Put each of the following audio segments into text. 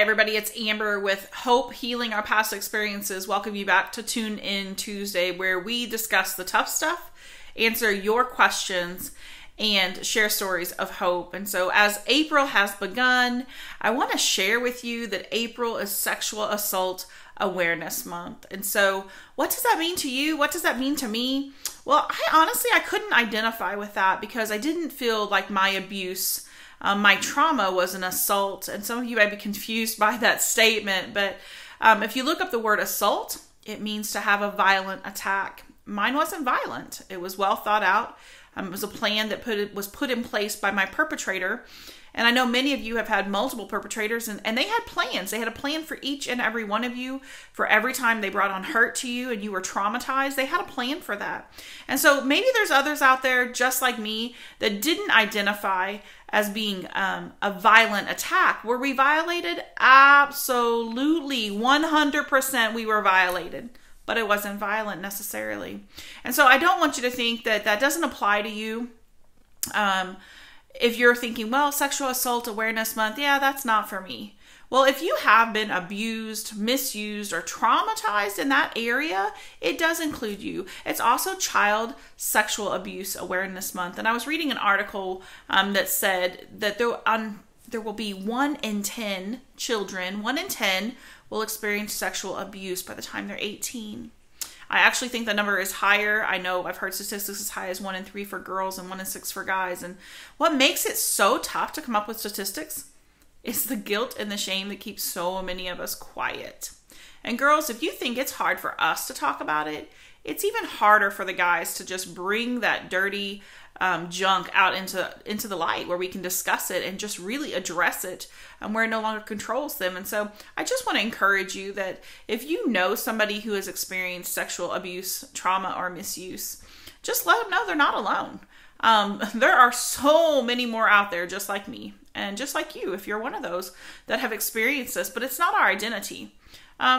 Hi everybody, it's Amber with Hope Healing Our Past Experiences. Welcome you back to Tune In Tuesday, where we discuss the tough stuff, answer your questions, and share stories of hope. And so as April has begun, I want to share with you that April is Sexual Assault Awareness Month. And so what does that mean to you? What does that mean to me? Well, I couldn't identify with that because I didn't feel like my abuse, my trauma was an assault. And some of you might be confused by that statement, but if you look up the word assault, it means to have a violent attack. Mine wasn't violent. It was well thought out. It was a plan that was put in place by my perpetrator. And I know many of you have had multiple perpetrators, and they had plans. They had a plan for each and every one of you. For every time they brought on hurt to you and you were traumatized, they had a plan for that. And so maybe there's others out there just like me that didn't identify as being a violent attack. Were we violated? Absolutely. 100% we were violated. But it wasn't violent necessarily. And so I don't want you to think that that doesn't apply to you. If you're thinking, well, Sexual Assault Awareness Month, yeah, that's not for me. Well, if you have been abused, misused, or traumatized in that area, it does include you. It's also Child Sexual Abuse Awareness Month. And I was reading an article that said that there will be 1 in 10 children, 1 in 10 will experience sexual abuse by the time they're 18. I actually think the number is higher. I know I've heard statistics as high as 1 in 3 for girls and 1 in 6 for guys. And what makes it so tough to come up with statistics is the guilt and the shame that keeps so many of us quiet. And girls, if you think it's hard for us to talk about it, it's even harder for the guys to just bring that dirty junk out into the light where we can discuss it and just really address it where it no longer controls them. And so I just want to encourage you that if you know somebody who has experienced sexual abuse, trauma, or misuse, just let them know they're not alone. There are so many more out there just like me and just like you if you're one of those that have experienced this, but it's not our identity.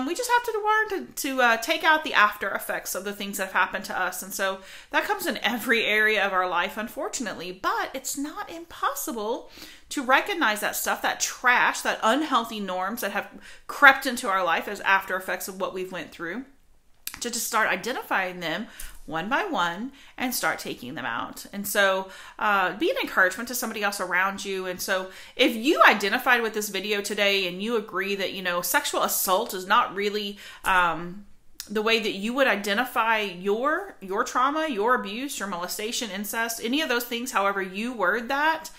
We just have to learn to take out the after effects of the things that have happened to us. And so that comes in every area of our life, unfortunately. But it's not impossible to recognize that stuff, that trash, that unhealthy norms that have crept into our life as after effects of what we've went through, to just start identifying them one by one and start taking them out. And so be an encouragement to somebody else around you. And so if you identified with this video today and you agree that, you know, sexual assault is not really the way that you would identify your trauma, your abuse, your molestation, incest, any of those things, however you word that,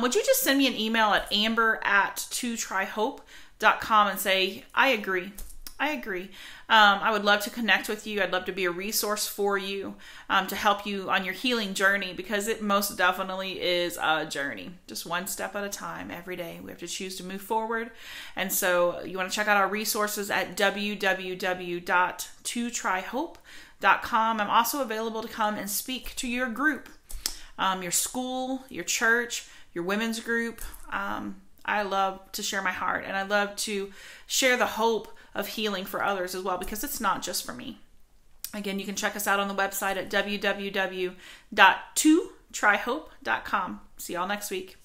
would you just send me an email at amber@totryhope.com and say, I agree. I would love to connect with you. I'd love to be a resource for you to help you on your healing journey, because it most definitely is a journey. Just one step at a time every day. We have to choose to move forward. And so you want to check out our resources at www.totryhope.com. I'm also available to come and speak to your group, your school, your church, your women's group. I love to share my heart, and I love to share the hope of healing for others as well, because it's not just for me. Again, you can check us out on the website at www.totryhope.com. See y'all next week.